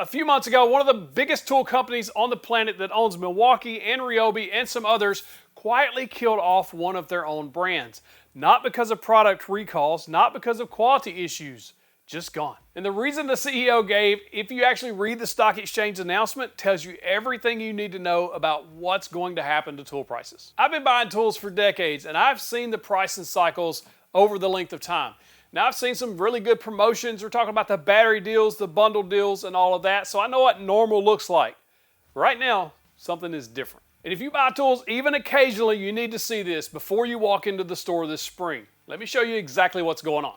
A few months ago, one of the biggest tool companies on the planet that owns Milwaukee and Ryobi and some others quietly killed off one of their own brands. Not because of product recalls, not because of quality issues, just gone. And the reason the CEO gave, if you actually read the stock exchange announcement, tells you everything you need to know about what's going to happen to tool prices. I've been buying tools for decades and I've seen the pricing cycles over the length of time. Now I've seen some really good promotions. We're talking about the battery deals, the bundle deals, and all of that. So I know what normal looks like. Right now, something is different. And if you buy tools, even occasionally, you need to see this before you walk into the store this spring. Let me show you exactly what's going on.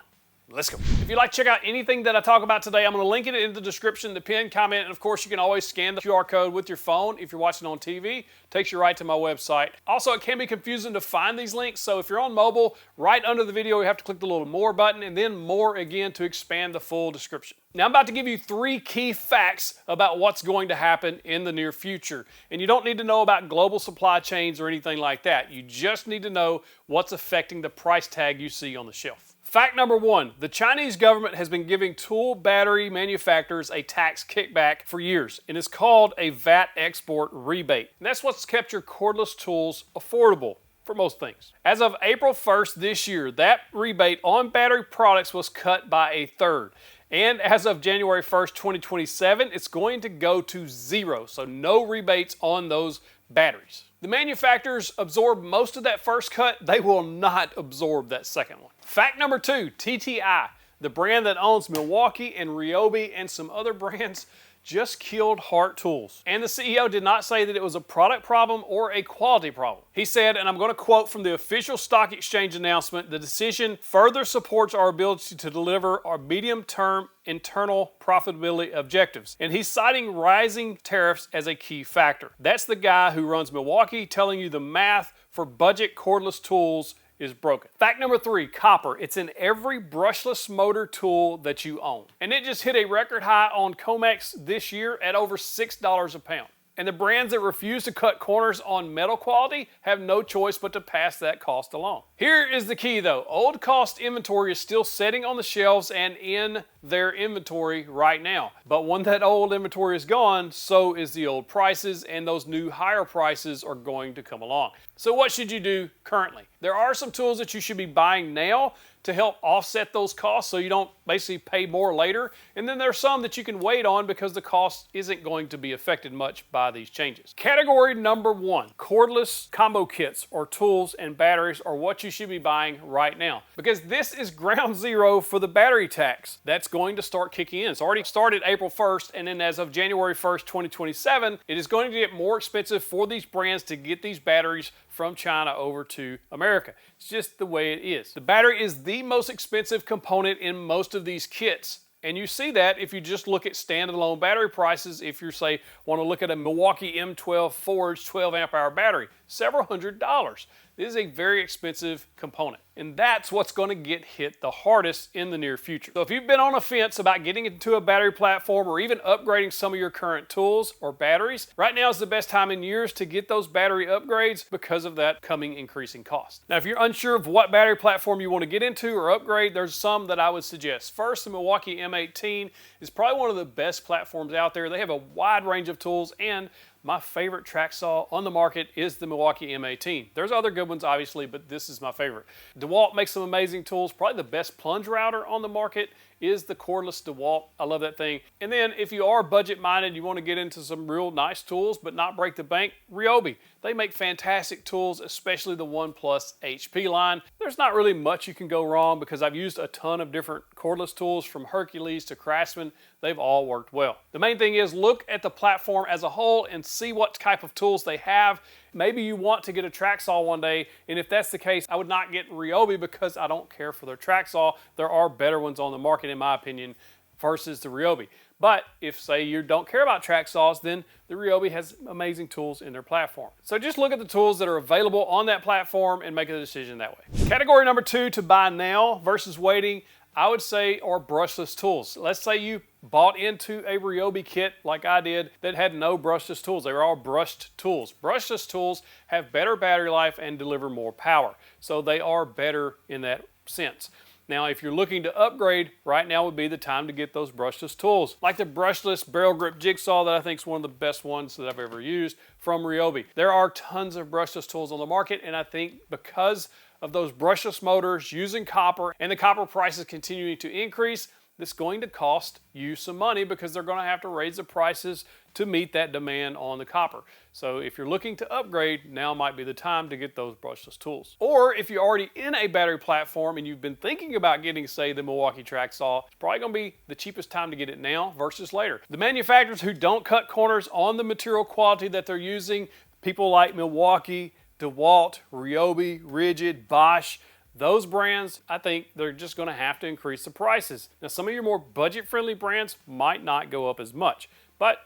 Let's go. If you'd like to check out anything that I talk about today, I'm going to link it in the description, the pinned comment, and of course you can always scan the QR code with your phone if you're watching on TV. It takes you right to my website. Also, it can be confusing to find these links, so if you're on mobile, right under the video you have to click the little more button and then more again to expand the full description. Now I'm about to give you 3 key facts about what's going to happen in the near future. And you don't need to know about global supply chains or anything like that. You just need to know what's affecting the price tag you see on the shelf. Fact number 1, the Chinese government has been giving tool battery manufacturers a tax kickback for years, and it's called a VAT export rebate. And that's what's kept your cordless tools affordable for most things. As of April 1st this year, that rebate on battery products was cut by 1/3. And as of January 1st, 2027, it's going to go to 0, so no rebates on those batteries. The manufacturers absorb most of that first cut, they will not absorb that second one. Fact number 2, TTI, the brand that owns Milwaukee and Ryobi and some other brands, just killed HART tools. And the CEO did not say that it was a product problem or a quality problem. He said, and I'm going to quote from the official stock exchange announcement, the decision further supports our ability to deliver our medium-term internal profitability objectives. And he's citing rising tariffs as a key factor. That's the guy who runs Milwaukee telling you the math for budget cordless tools is broken. Fact number 3, copper. It's in every brushless motor tool that you own. And it just hit a record high on Comex this year at over $6 a pound. And the brands that refuse to cut corners on metal quality have no choice but to pass that cost along. Here is the key though. Old cost inventory is still sitting on the shelves and in their inventory right now. But when that old inventory is gone, so is the old prices, and those new higher prices are going to come along. So what should you do currently? There are some tools that you should be buying now to help offset those costs so you don't basically pay more later. And then there's some that you can wait on because the cost isn't going to be affected much by these changes. Category number 1, cordless combo kits or tools and batteries are what you should be buying right now. Because this is ground zero for the battery tax. That's going to start kicking in. It's already started April 1st, and then as of January 1st, 2027, it is going to get more expensive for these brands to get these batteries from China over to America. It's just the way it is. The battery is the most expensive component in most of these kits. And you see that if you just look at standalone battery prices. If you say want to look at a Milwaukee M12 Forge 12 amp hour battery, several $100s. This is a very expensive component. And that's what's going to get hit the hardest in the near future. So if you've been on a fence about getting into a battery platform or even upgrading some of your current tools or batteries, right now is the best time in years to get those battery upgrades because of that coming increasing cost. Now, if you're unsure of what battery platform you want to get into or upgrade, there's some that I would suggest. First, the Milwaukee M18 is probably one of the best platforms out there. They have a wide range of tools, and my favorite track saw on the market is the Milwaukee M18. There's other good ones, obviously, but this is my favorite. DeWalt makes some amazing tools. Probably the best plunge router on the market is the cordless DeWalt. I love that thing. And then if you are budget-minded, you want to get into some real nice tools but not break the bank, Ryobi. They make fantastic tools, especially the ONE+ HP line. There's not really much you can go wrong because I've used a ton of different cordless tools from Hercules to Craftsman. They've all worked well. The main thing is look at the platform as a whole and see what type of tools they have. Maybe you want to get a track saw one day, and if that's the case, I would not get Ryobi because I don't care for their track saw. There are better ones on the market, in my opinion, versus the Ryobi. But if, say, you don't care about track saws, then the Ryobi has amazing tools in their platform. So just look at the tools that are available on that platform and make a decision that way. Category number 2 to buy now versus waiting, I would say, are brushless tools. Let's say you bought into a Ryobi kit like I did that had no brushless tools. They were all brushed tools. Brushless tools have better battery life and deliver more power. So they are better in that sense. Now, if you're looking to upgrade, right now would be the time to get those brushless tools, like the brushless barrel grip jigsaw that I think is one of the best ones that I've ever used from Ryobi. There are tons of brushless tools on the market, and I think because of those brushless motors using copper and the copper prices continuing to increase, it's going to cost you some money because they're going to have to raise the prices to meet that demand on the copper. So if you're looking to upgrade, now might be the time to get those brushless tools. Or if you're already in a battery platform and you've been thinking about getting, say, the Milwaukee track saw, it's probably going to be the cheapest time to get it now versus later. The manufacturers who don't cut corners on the material quality that they're using, people like Milwaukee, DeWalt, Ryobi, Rigid, Bosch, those brands, I think they're just going to have to increase the prices. Now, some of your more budget-friendly brands might not go up as much, but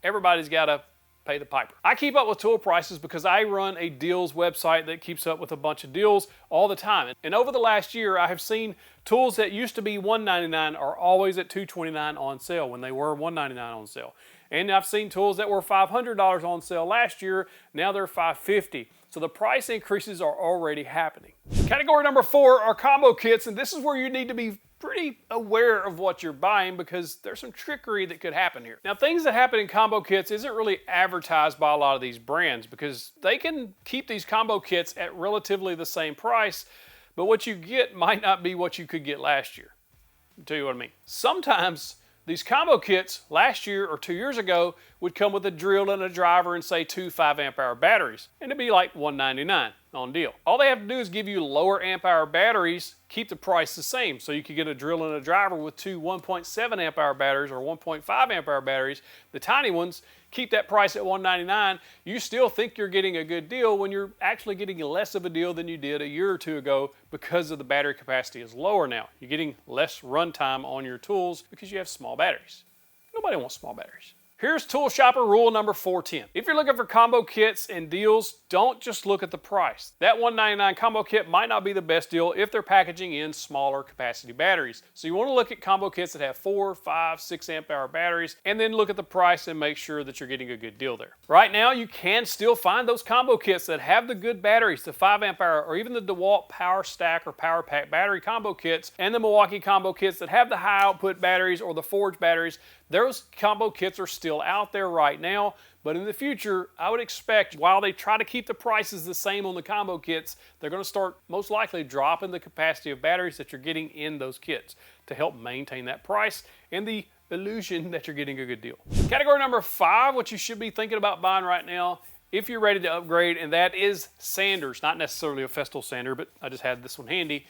everybody's got to pay the piper. I keep up with tool prices because I run a deals website that keeps up with a bunch of deals all the time. And over the last year, I have seen tools that used to be $199 are always at $229 on sale when they were $199 on sale. And I've seen tools that were $500 on sale last year, now they're $550. So the price increases are already happening. Category number 4 are combo kits, and this is where you need to be pretty aware of what you're buying because there's some trickery that could happen here. Now, things that happen in combo kits isn't really advertised by a lot of these brands because they can keep these combo kits at relatively the same price, but what you get might not be what you could get last year. I'll tell you what I mean. Sometimes these combo kits last year or 2 years ago would come with a drill and a driver and say 2 5-amp-hour batteries, and it'd be like $199 on deal. All they have to do is give you lower amp-hour batteries, keep the price the same. So you could get a drill and a driver with 2 1.7-amp-hour batteries or 1.5-amp-hour batteries, the tiny ones, keep that price at $199. You still think you're getting a good deal when you're actually getting less of a deal than you did a year or two ago because of the battery capacity is lower now. You're getting less runtime on your tools because you have small batteries. Nobody wants small batteries. Here's Tool Shopper rule number 410. If you're looking for combo kits and deals, don't just look at the price. That $199 combo kit might not be the best deal if they're packaging in smaller capacity batteries. So you want to look at combo kits that have 4, 5, 6-amp-hour batteries, and then look at the price and make sure that you're getting a good deal there. Right now, you can still find those combo kits that have the good batteries, the 5-amp-hour or even the DeWalt Power Stack or Power Pack battery combo kits, and the Milwaukee combo kits that have the high output batteries or the Forge batteries. Those combo kits are still out there right now, but in the future, I would expect while they try to keep the prices the same on the combo kits, they're going to start most likely dropping the capacity of batteries that you're getting in those kits to help maintain that price and the illusion that you're getting a good deal. Category number 5, what you should be thinking about buying right now if you're ready to upgrade, and that is sanders. Not necessarily a Festool sander, but I just had this one handy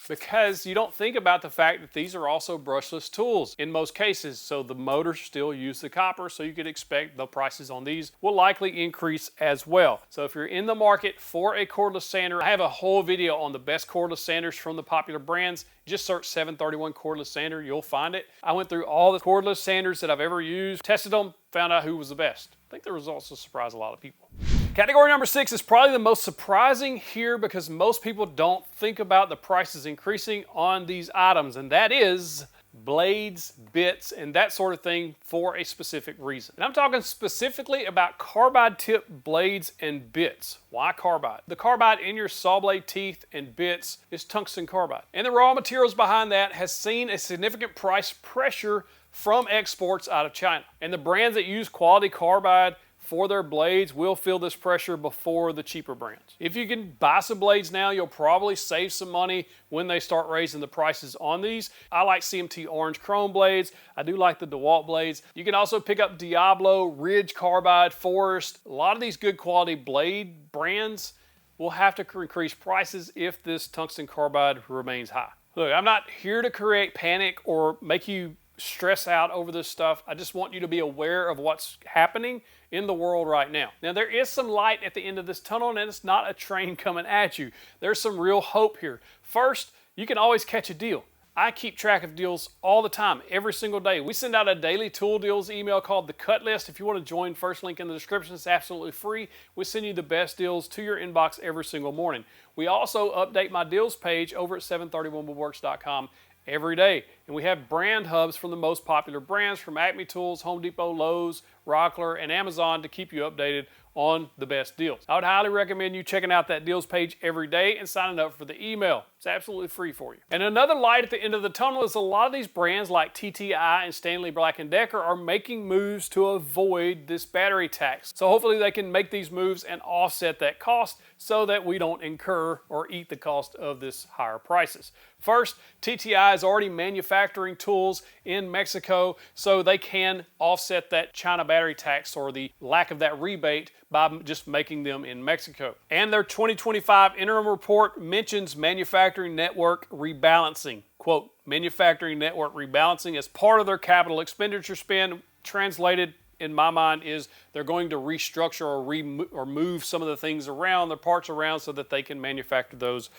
because you don't think about the fact that these are also brushless tools in most cases. So the motors still use the copper, so you could expect the prices on these will likely increase as well. So if you're in the market for a cordless sander, I have a whole video on the best cordless sanders from the popular brands. Just search 731 cordless sander, you'll find it. I went through all the cordless sanders that I've ever used, tested them, found out who was the best. I think the results will surprise a lot of people. Category number 6 is probably the most surprising here because most people don't think about the prices increasing on these items, and that is blades, bits, and that sort of thing for a specific reason. And I'm talking specifically about carbide tip blades and bits. Why carbide? The carbide in your saw blade teeth and bits is tungsten carbide. And the raw materials behind that has seen a significant price pressure from exports out of China. And the brands that use quality carbide for their blades will feel this pressure before the cheaper brands. If you can buy some blades now, you'll probably save some money when they start raising the prices on these. I like CMT orange chrome blades. I do like the DeWalt blades. You can also pick up Diablo, Ridge Carbide, Forest. A lot of these good quality blade brands will have to increase prices if this tungsten carbide remains high. Look, I'm not here to create panic or make you stress out over this stuff. I just want you to be aware of what's happening in the world right now. Now, there is some light at the end of this tunnel, and it's not a train coming at you. There's some real hope here. First, you can always catch a deal. I keep track of deals all the time, every single day. We send out a daily tool deals email called the Cut List. If you want to join, first link in the description. It's absolutely free. We send you the best deals to your inbox every single morning. We also update my deals page over at 731woodworks.com every day. And we have brand hubs from the most popular brands from Acme Tools, Home Depot, Lowe's, Rockler, and Amazon to keep you updated on the best deals. I would highly recommend you checking out that deals page every day and signing up for the email. It's absolutely free for you. And another light at the end of the tunnel is a lot of these brands like TTI and Stanley Black & Decker are making moves to avoid this battery tax. So hopefully they can make these moves and offset that cost so that we don't incur or eat the cost of this higher prices. First, TTI is already manufacturing tools in Mexico, so they can offset that China battery tax or the lack of that rebate by just making them in Mexico. And their 2025 interim report mentions manufacturing network rebalancing. Quote, manufacturing network rebalancing as part of their capital expenditure spend, translated in my mind is they're going to restructure or move some of the things around, their parts around, so that they can manufacture those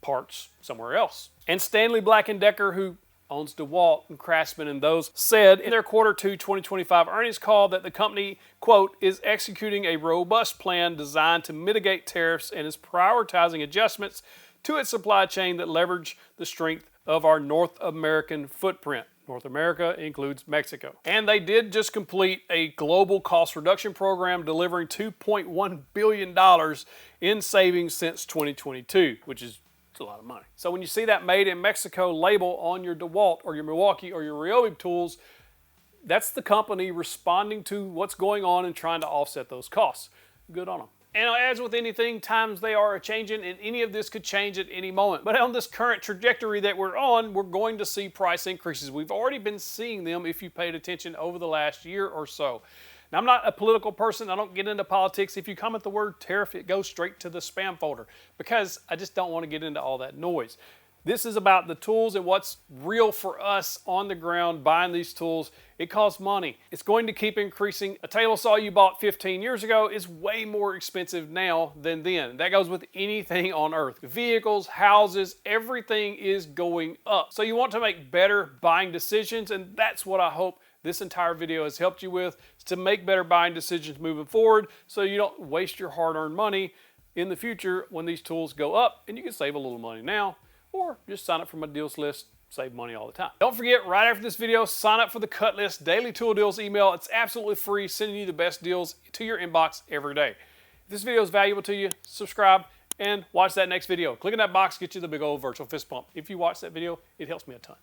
parts somewhere else. And Stanley Black & Decker, who owns DeWalt and Craftsman and those, said in their Q2 2025 earnings call that the company, quote, is executing a robust plan designed to mitigate tariffs and is prioritizing adjustments to its supply chain that leverage the strength of our North American footprint. North America includes Mexico. And they did just complete a global cost reduction program delivering $2.1 billion in savings since 2022, which is a lot of money. So when you see that made in Mexico label on your DeWalt or your Milwaukee or your Ryobi tools, that's the company responding to what's going on and trying to offset those costs. Good on them. And as with anything, times they are a-changing, and any of this could change at any moment. But on this current trajectory that we're on, we're going to see price increases. We've already been seeing them if you paid attention over the last year or so. Now, I'm not a political person. I don't get into politics. If you comment the word tariff, it goes straight to the spam folder because I just don't want to get into all that noise. This is about the tools and what's real for us on the ground buying these tools. It costs money. It's going to keep increasing. A table saw you bought 15 years ago is way more expensive now than then. That goes with anything on earth. Vehicles, houses, everything is going up. So you want to make better buying decisions, and that's what I hope this entire video has helped you with, is to make better buying decisions moving forward so you don't waste your hard-earned money in the future when these tools go up, and you can save a little money now, or just sign up for my deals list, save money all the time. Don't forget, right after this video, sign up for the Cut List Daily Tool Deals email. It's absolutely free, sending you the best deals to your inbox every day. If this video is valuable to you, subscribe and watch that next video. Click in that box, get you the big old virtual fist pump. If you watch that video, it helps me a ton.